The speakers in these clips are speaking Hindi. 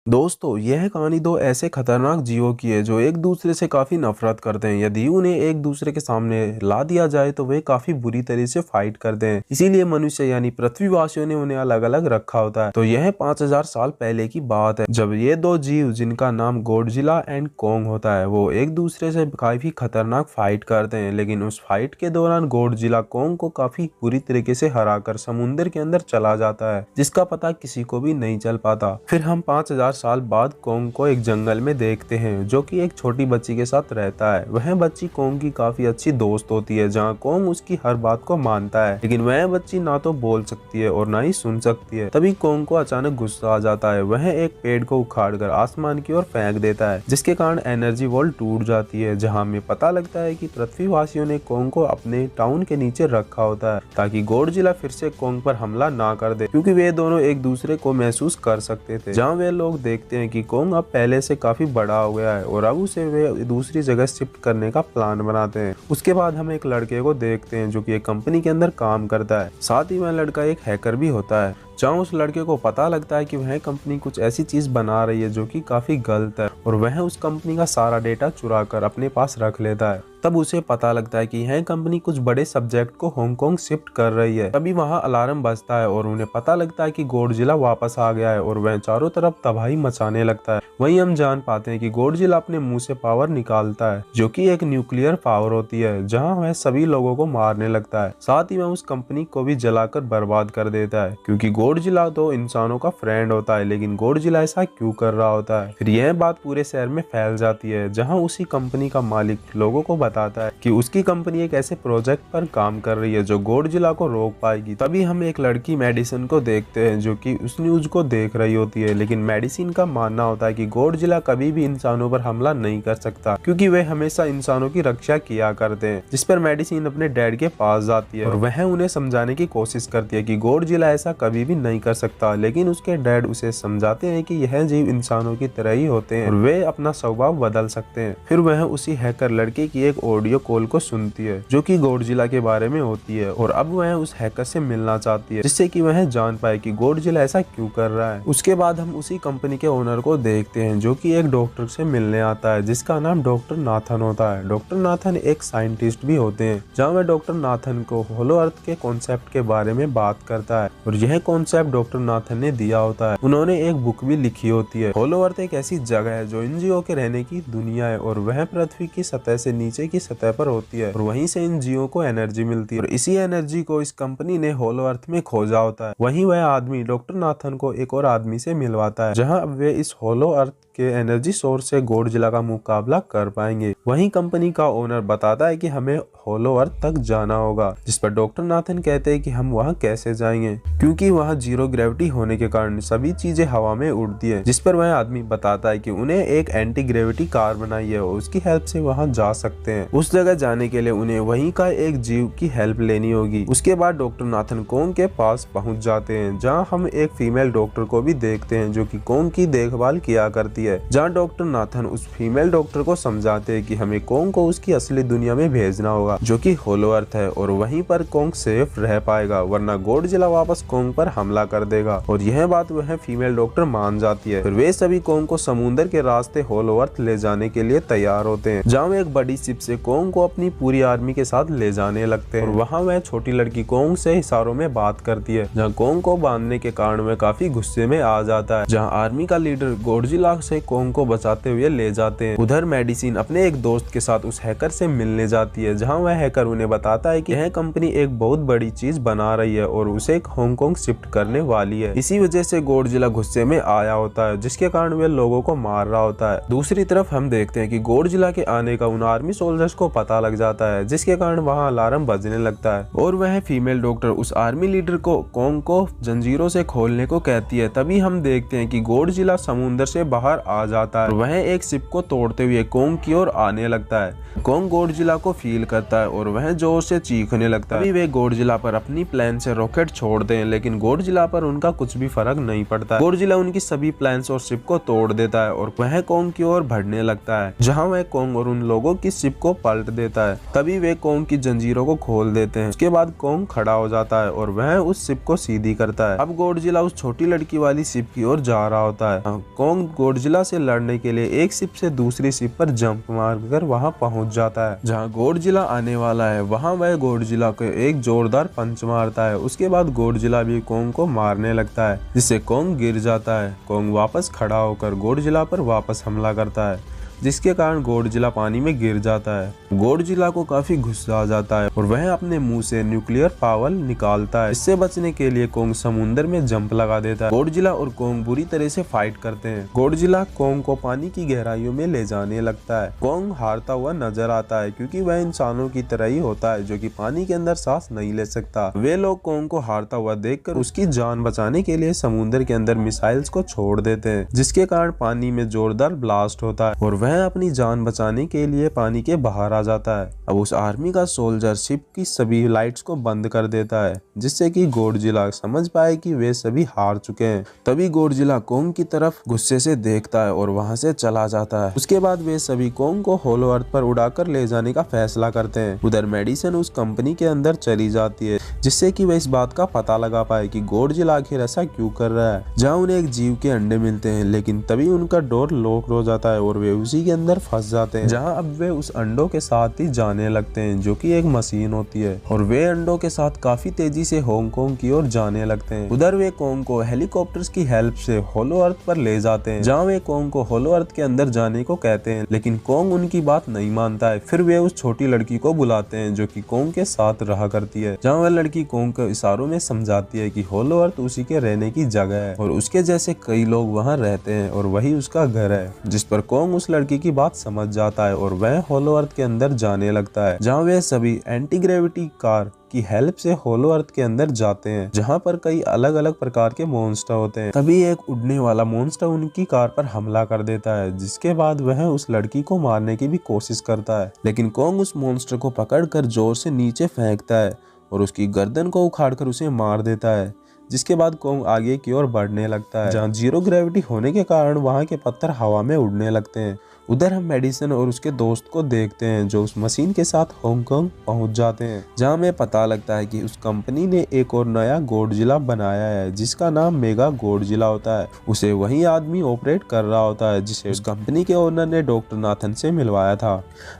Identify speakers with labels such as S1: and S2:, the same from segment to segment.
S1: दोस्तों यह कहानी दो ऐसे खतरनाक जीवों की है जो एक दूसरे से काफी नफरत करते हैं। यदि उन्हें एक दूसरे के सामने ला दिया जाए तो वे काफी बुरी तरह से फाइट करते हैं। इसीलिए मनुष्य यानी पृथ्वीवासियों ने उन्हें अलग अलग रखा होता है। तो यह 5000 साल पहले की बात है जब ये दो जीव जिनका नाम गोडजिला एंड कोंग होता है वो एक दूसरे से काफी खतरनाक फाइट करते हैं। लेकिन उस फाइट के दौरान गोडजिला कोंग को काफी बुरी तरीके से हराकर समुद्र के अंदर चला जाता है, जिसका पता किसी को भी नहीं चल पाता। फिर हम 5000 साल बाद कोंग को एक जंगल में देखते हैं जो कि एक छोटी बच्ची के साथ रहता है। वह बच्ची कोंग की काफी अच्छी दोस्त होती है, जहां कोंग उसकी हर बात को मानता है। लेकिन वह बच्ची ना तो बोल सकती है और ना ही सुन सकती है। तभी कोंग को अचानक गुस्सा आ जाता है। वह एक पेड़ को उखाड़कर आसमान की ओर फेंक देता है, जिसके कारण एनर्जी वॉल टूट जाती है। जहाँ हमें पता लगता है कि पृथ्वीवासियों ने कोंग को अपने टाउन के नीचे रखा होता है ताकि गोडजिला फिर से कोंग पर हमला ना कर दे, क्योंकि वे दोनों एक दूसरे को महसूस कर सकते थे। जहाँ वे लोग देखते हैं कि कोंग अब पहले से काफी बड़ा हो गया है और अब उसे वे दूसरी जगह शिफ्ट करने का प्लान बनाते हैं। उसके बाद हम एक लड़के को देखते हैं जो कि एक कंपनी के अंदर काम करता है। साथ ही वह लड़का एक हैकर भी होता है। जहाँ उस लड़के को पता लगता है कि वह कंपनी कुछ ऐसी चीज बना रही है जो कि काफी गलत है और वह उस कंपनी का सारा डेटा चुरा कर अपने पास रख लेता है। तब उसे पता लगता है कि यह कंपनी कुछ बड़े सब्जेक्ट को हांगकांग शिफ्ट कर रही है। तभी वहाँ अलार्म बजता है और उन्हें पता लगता है कि गोडजिला वापस आ गया है और वह चारों तरफ तबाही मचाने लगता है। वहीं हम जान पाते हैं कि गोडजिला अपने मुंह से पावर निकालता है जो कि एक न्यूक्लियर पावर होती है, जहाँ वह सभी लोगों को मारने लगता है। साथ ही वह उस कंपनी को भी जलाकर बर्बाद कर देता है, क्योंकि गोडजिला तो इंसानों का फ्रेंड होता है। लेकिन गोडजिला ऐसा क्यों कर रहा होता है? फिर यह बात पूरे शहर में फैल जाती है, जहाँ उसी कंपनी का मालिक लोगों को बताता है कि उसकी कंपनी एक ऐसे प्रोजेक्ट पर काम कर रही है जो गोडजिला को रोक पाएगी। तभी हम एक लड़की मेडिसिन को देखते हैं जो कि उस न्यूज को देख रही होती है। लेकिन मेडिसिन का मानना होता है कि गोडजिला कभी भी इंसानों पर हमला नहीं कर सकता, क्योंकि वे हमेशा इंसानों की रक्षा किया करते हैं। जिस पर मेडिसिन अपने डैड के पास जाती है और वह उन्हें समझाने की कोशिश करती है कि गोडजिला ऐसा कभी भी नहीं कर सकता। लेकिन उसके डैड उसे समझाते हैं कि यह जीव इंसानों की तरह ही होते हैं और वे अपना स्वभाव बदल सकते हैं। फिर वह उसी हैकर लड़के की एक ऑडियो कॉल को सुनती है जो कि गोडजिला के बारे में होती है और अब वह उस हैकर से मिलना चाहती है, जिससे कि वह जान पाए कि गोडजिला ऐसा क्यों कर रहा है। उसके बाद हम उसी कंपनी के ओनर को देखते हैं जो कि एक डॉक्टर से मिलने आता है, जिसका नाम डॉक्टर नाथन होता है। डॉक्टर नाथन एक साइंटिस्ट भी होते हैं, जहाँ वह डॉक्टर नाथन को होलो अर्थ के कॉन्सेप्ट के बारे में बात करता है और यह कॉन्सेप्ट डॉक्टर नाथन ने दिया होता है। उन्होंने एक बुक भी लिखी होती है। होलो अर्थ एक ऐसी जगह है जो इन जीवों के रहने की दुनिया है और वह पृथ्वी की सतह से नीचे की सतह पर होती है और वहीं से इन जीवों को एनर्जी मिलती है और इसी एनर्जी को इस कंपनी ने होलो अर्थ में खोजा होता है। वहीं वह आदमी डॉक्टर नाथन को एक और आदमी से मिलवाता है, जहां अब वे इस होलो अर्थ के एनर्जी सोर्स से गोडजिला का मुकाबला कर पाएंगे। वहीं कंपनी का ओनर बताता है कि हमें होलो अर्थ तक जाना होगा, जिस पर डॉक्टर नाथन कहते हैं कि हम वहां कैसे जाएंगे, क्योंकि वहां जीरो ग्रेविटी होने के कारण सभी चीजें हवा में उड़ती है। जिस पर वह आदमी बताता है कि उन्हें एक एंटी ग्रेविटी कार बनाई है और उसकी हेल्प से वहां जा सकते हैं। उस जगह जाने के लिए उन्हें वहीं का एक जीव की हेल्प लेनी होगी। उसके बाद डॉक्टर नाथन कोंग के पास पहुंच जाते हैं, जहां हम एक फीमेल डॉक्टर को भी देखते हैं जो कि कोंग की देखभाल किया करती है। जहां डॉक्टर नाथन उस फीमेल डॉक्टर को समझाते हैं कि हमें कोंग को उसकी असली दुनिया में भेजना होगा जो कि होलो अर्थ है और वहीं पर कोंग सेफ रह पाएगा, वरना गोडजिला वापस कोंग पर हमला कर देगा। और यह बात वह फीमेल डॉक्टर मान जाती है। फिर वे सभी कोंग को समुद्र के रास्ते होलो अर्थ ले जाने के लिए तैयार होते हैं, जहाँ वे एक बड़ी शिप से कोंग को अपनी पूरी आर्मी के साथ ले जाने लगते हैं और वहाँ वह छोटी लड़की कोंग से इशारों में बात करती है, जहाँ कोंग को बांधने के कारण वह काफी गुस्से में आ जाता है। जहाँ आर्मी का लीडर गोडजिला से कोंग को बचाते हुए ले जाते हैं। उधर मेडिसिन अपने एक दोस्त के साथ उस हैकर से मिलने जाती है, जहाँ वह हैकर उन्हें बताता है कि यह कंपनी एक बहुत बड़ी चीज बना रही है और उसे हांगकांग शिफ्ट करने वाली है। इसी वजह से गोडजिला गुस्से में आया होता है, जिसके कारण वह लोगों को मार रहा होता है। दूसरी तरफ हम देखते हैं कि गोडजिला के आने का उन आर्मी सोल्जर्स को पता लग जाता है, जिसके कारण वहाँ अलार्म बजने लगता है और वह फीमेल डॉक्टर उस आर्मी लीडर को कोंग को जंजीरों से खोलने को कहती है। तभी हम देखते हैं कि गोडजिला समुद्र से बाहर बाहर आ जाता है। वह एक शिप को तोड़ते हुए कोंग की ओर आने लगता है। कोंग गॉडजिला को फील करता है और वह जोर से चीखने लगता है। वे गॉडजिला पर अपनी प्लेन से रॉकेट छोड़ते हैं, लेकिन गॉडजिला पर उनका कुछ भी फर्क नहीं पड़ता। गॉडजिला उनकी सभी प्लेन्स और शिप को तोड़ देता है और वह कोंग की ओर बढ़ने लगता है, जहां वह कोंग और उन लोगों की शिप को पलट देता है। तभी वे कोंग की जंजीरों को खोल देते हैं। उसके बाद कोंग खड़ा हो जाता है और वह उस शिप को सीधी करता है। अब गॉडजिला उस छोटी लड़की वाली शिप की ओर जा रहा होता है। कोंग गॉडजिला से लड़ने के लिए एक शिप से दूसरी शिप पर जंप मारकर वहां पहुंच जाता है। जहां गॉडजिला आने वाला है वहां वह गॉडजिला को एक जोरदार पंच मारता है। उसके बाद गॉडजिला भी कोंग को मारने लगता है, जिससे कोंग गिर जाता है। कोंग वापस खड़ा होकर गॉडजिला पर वापस हमला करता है, जिसके कारण गॉडजिला पानी में गिर जाता है। गॉडजिला को काफी गुस्सा आ जाता है और वह अपने मुंह से न्यूक्लियर पावर निकालता है। इससे बचने के लिए कोंग समुद्र में जंप लगा देता है। गॉडजिला और कोंग बुरी तरह से फाइट करते हैं। गॉडजिला कोंग को पानी की गहराइयों में ले जाने लगता है। कोंग हारता हुआ नजर आता है, क्योंकि वह इंसानों की तरह ही होता है जो कि पानी के अंदर सांस नहीं ले सकता। वे लोग कोंग को हारता हुआ देखकर उसकी जान बचाने के लिए समुद्र के अंदर मिसाइल्स को छोड़ देते हैं, जिसके कारण पानी में जोरदार ब्लास्ट होता है और वह अपनी जान बचाने के लिए पानी के बाहर आ जाता है। अब उस आर्मी का सोल्जर शिप की सभी लाइट्स को बंद कर देता है, जिससे कि गॉडजिला समझ पाए कि वे सभी हार चुके हैं। तभी गॉडजिला कोंग की तरफ गुस्से से देखता है और वहां से चला जाता है। उसके बाद वे सभी कोंग को होलो अर्थ पर उड़ाकर ले जाने का फैसला करते हैं। उधर मेडिसन उस कंपनी के अंदर चली जाती है, जिससे कि वह इस बात का पता लगा पाए कि गॉडजिला आखिर ऐसा क्यों कर रहा है। जहाँ उन्हें एक जीव के अंडे मिलते हैं, लेकिन तभी उनका डोर लॉक हो जाता है और वे उसी के अंदर फंस जाते हैं। जहां अब वे उस अंडों के साथ ही जाने लगते हैं, जो कि एक मशीन होती है, और वे अंडों के साथ काफी तेजी से हांगकांग की ओर जाने लगते हैं। उधर वे कोंग को हेलीकॉप्टर्स की हेल्प से होलो अर्थ पर ले जाते हैं, जहां वे कोंग को होलो अर्थ के अंदर जाने को कहते हैं, लेकिन कोंग उनकी बात नहीं मानता है। फिर वे उस छोटी लड़की को बुलाते हैं जो कि कोंग के साथ रहा करती है, जहां वह लड़की कोंग को इशारों में समझाती है कि होलो अर्थ उसी के रहने की जगह है और उसके जैसे कई लोग वहां रहते हैं और वही उसका घर है। जिस पर कोंग उस लड़की की बात समझ जाता है और वह होलो अर्थ के अंदर जाने लगता है, जहां वे सभी एंटी ग्रेविटी कार की हेल्प से होलो अर्थ के अंदर जाते हैं, जहां पर कई अलग अलग प्रकार के मॉन्स्टर होते हैं। तभी एक उड़ने वाला मॉन्स्टर उनकी कार पर हमला कर देता है, जिसके बाद वह उस लड़की को मारने की भी कोशिश करता है, लेकिन कोंग उस मॉन्स्टर को पकड़कर जोर से नीचे फेंकता है और उसकी गर्दन को उखाड़कर उसे मार देता है। जिसके बाद कोंग आगे की ओर बढ़ने लगता है, जहाँ जीरो ग्रेविटी होने के कारण वहाँ के पत्थर हवा में उड़ने लगते हैं। उधर हम मेडिसन और उसके दोस्त को देखते हैं, जो उस मशीन के साथ हांगकांग पहुंच जाते हैं, जहां हमें पता लगता है कि उस कंपनी ने एक और नया गॉडजिला बनाया है, जिसका नाम मेगा गॉडजिला होता है। उसे वही आदमी ऑपरेट कर रहा होता है, जिसे उस कंपनी के ओनर ने डॉक्टर नाथन से मिलवाया था।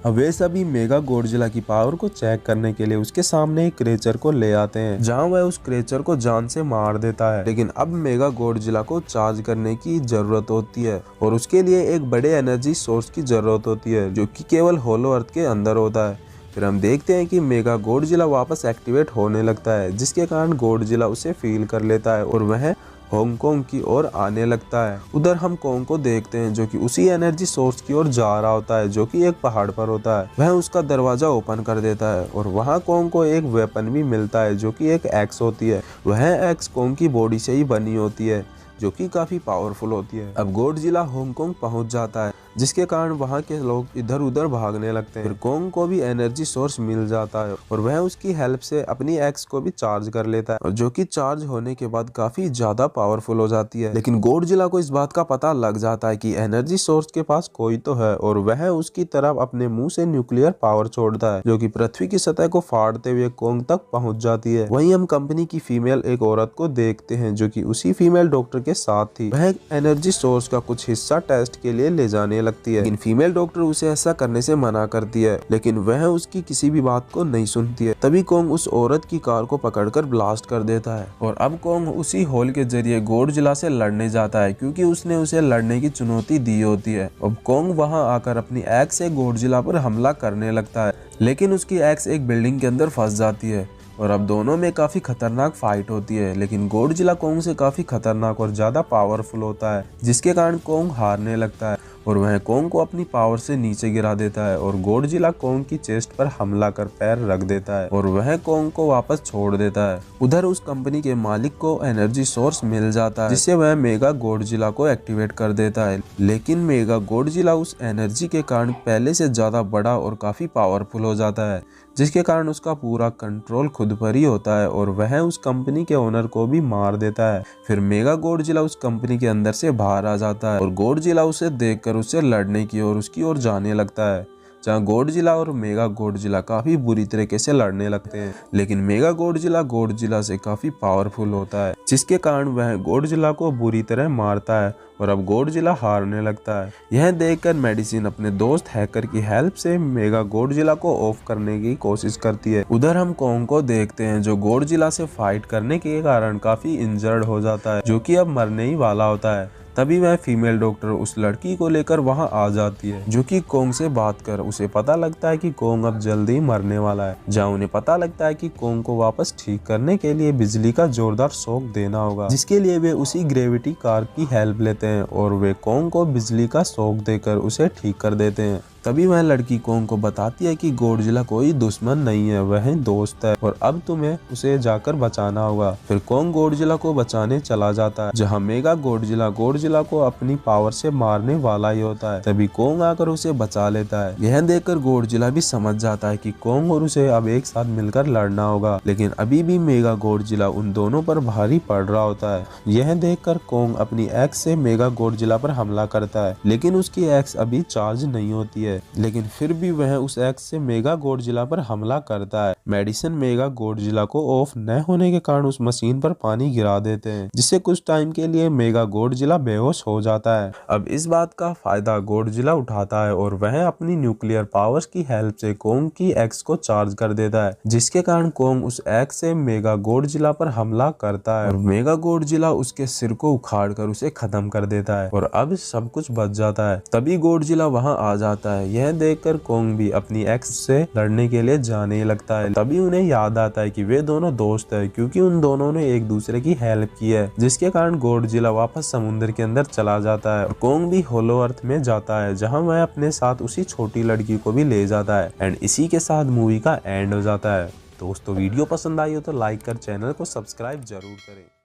S1: अब वे सभी मेगा गॉडजिला की पावर को चेक करने के लिए उसके सामने एक क्रेचर को ले आते हैं, जहाँ वह उस क्रेचर को जान से मार देता है। लेकिन अब मेगा गॉडजिला को चार्ज करने की जरूरत होती है और उसके लिए एक बड़े एनर्जी सोर्स की जरूरत होती है, जो कि केवल होलो अर्थ के अंदर होता है। फिर हम देखते हैं कि मेगा गॉडजिला वापस एक्टिवेट होने लगता है, जिसके कारण गॉडजिला उसे फील कर लेता है और वह हांगकांग की ओर आने लगता है। उधर हम कोंग को देखते हैं, जो कि उसी एनर्जी सोर्स की ओर जा रहा होता है, जो कि एक पहाड़ पर होता है। वह उसका दरवाजा ओपन कर देता है और वहां कोंग को एक वेपन भी मिलता है, जो कि एक एक्स होती है। वह एक्स कोंग की बॉडी से ही बनी होती है, जो कि काफी पावरफुल होती है। अब गॉडजिला हांगकांग पहुंच जाता है, जिसके कारण वहां के लोग इधर उधर भागने लगते हैं। फिर कोंग को भी एनर्जी सोर्स मिल जाता है और वह उसकी हेल्प से अपनी एक्स को भी चार्ज कर लेता है, और जो कि चार्ज होने के बाद काफी ज्यादा पावरफुल हो जाती है। लेकिन गॉडजिला को इस बात का पता लग जाता है कि एनर्जी सोर्स के पास कोई तो है, और वह उसकी तरफ अपने मुंह से न्यूक्लियर पावर छोड़ता है, जो कि पृथ्वी की सतह को फाड़ते हुए कोंग तक पहुंच जाती है। वहीं हम कंपनी की फीमेल एक औरत को देखते हैं, जो कि उसी फीमेल डॉक्टर के साथ थी। वह एनर्जी सोर्स का कुछ हिस्सा टेस्ट के लिए ले जाने लगती है, लेकिन फीमेल डॉक्टर उसे ऐसा करने से मना करती है, लेकिन वह उसकी किसी भी बात को नहीं सुनती है। तभी कोंग उस औरत की कार को पकड़कर ब्लास्ट कर देता है और अब कोंग उसी होल के जरिए गॉडजिला से लड़ने जाता है, क्योंकि उसने उसे लड़ने की चुनौती दी होती है। अब कोंग वहां आकर अपनी एक्स से गॉडजिला पर हमला करने लगता है, लेकिन उसकी एक्स एक बिल्डिंग के अंदर फंस जाती है और अब दोनों में काफी खतरनाक फाइट होती है। लेकिन गॉडजिला कोंग से काफी खतरनाक और ज्यादा पावरफुल होता है, जिसके कारण कोंग हारने लगता है और वह कोंग को अपनी पावर से नीचे गिरा देता है और गॉडजिला कोंग की चेस्ट पर हमला कर पैर रख देता है और वह कोंग को वापस छोड़ देता है। उधर उस कंपनी के मालिक को एनर्जी सोर्स मिल जाता है जिससे वह मेगा गॉडजिला को एक्टिवेट कर देता है, लेकिन मेगा गॉडजिला उस एनर्जी के कारण पहले से ज्यादा बड़ा और काफी पावरफुल हो जाता है, जिसके कारण उसका पूरा कंट्रोल खुद पर ही होता है और वह उस कंपनी के ओनर को भी मार देता है। फिर मेगा गॉडजिला उस कंपनी के अंदर से बाहर आ जाता है और गॉडजिला उसे देखकर उससे लड़ने की और उसकी ओर जाने लगता है, जहाँ गॉडजिला और मेगा गॉडजिला काफी बुरी तरीके से लड़ने लगते हैं। लेकिन मेगा गॉडजिला से काफी पावरफुल होता है, जिसके कारण वह गॉडजिला को बुरी तरह मारता है और अब गॉडजिला हारने लगता है। यह देखकर मेडिसिन अपने दोस्त हैकर की हेल्प से मेगा गॉडजिला को ऑफ करने की कोशिश करती है। उधर हम कोंग को देखते हैं जो गॉडजिला से फाइट करने के कारण काफी इंजर्ड हो जाता है, जो कि अब मरने ही वाला होता है। तभी वह फीमेल डॉक्टर उस लड़की को लेकर वहां आ जाती है, जो कि कोंग से बात कर उसे पता लगता है कि कोंग अब जल्दी ही मरने वाला है। जहाँ उन्हें पता लगता है कि कोंग को वापस ठीक करने के लिए बिजली का जोरदार शॉक देना होगा, जिसके लिए वे उसी ग्रेविटी कार की हेल्प लेते हैं और वे कोंग को बिजली का शॉक देकर उसे ठीक कर देते हैं। तभी वह लड़की कोंग को बताती है कि गॉडजिला कोई दुश्मन नहीं है, वह दोस्त है और अब तुम्हें उसे जाकर बचाना होगा। फिर कोंग गॉडजिला को बचाने चला जाता है, जहां मेगा गॉडजिला को अपनी पावर से मारने वाला ही होता है। तभी कोंग आकर उसे बचा लेता है। यह देखकर गॉडजिला भी समझ जाता है कि कोंग और उसे अब एक साथ मिलकर लड़ना होगा, लेकिन अभी भी मेगा गॉडजिला उन दोनों पर भारी पड़ रहा होता है। यह देखकर कोंग अपनी एक्स से मेगा गॉडजिला पर हमला करता है, लेकिन उसकी एक्स अभी चार्ज नहीं होती है, लेकिन फिर भी वह उस एक्स से मेगा गॉडजिला पर हमला करता है। मेडिसिन मेगा गॉडजिला को ऑफ न होने के कारण उस मशीन पर पानी गिरा देते हैं, जिससे कुछ टाइम के लिए मेगा गॉडजिला बेहोश हो जाता है। अब इस बात का फायदा गॉडजिला उठाता है और वह अपनी न्यूक्लियर पावर्स की हेल्प से कोंग की एक्स को चार्ज कर देता है, जिसके कारण कोंग उस एक्स से मेगा गॉडजिला पर हमला करता है और मेगा गॉडजिला उसके सिर को उखाड़ कर उसे खत्म कर देता है और अब सब कुछ बच जाता है। तभी गॉडजिला वहां आ जाता है। यह देखकर कोंग भी अपनी एक्स से लड़ने के लिए जाने लगता है। तभी उन्हें याद आता है कि वे दोनों दोस्त हैं, क्योंकि उन दोनों ने एक दूसरे की हेल्प की है, जिसके कारण गॉडजिला वापस समुद्र के अंदर चला जाता है और कोंग भी होलो अर्थ में जाता है, जहां वह अपने साथ उसी छोटी लड़की को भी ले जाता है। एंड इसी के साथ मूवी का एंड हो जाता है। दोस्तों वीडियो पसंद आई हो तो लाइक कर चैनल को सब्सक्राइब जरूर करें।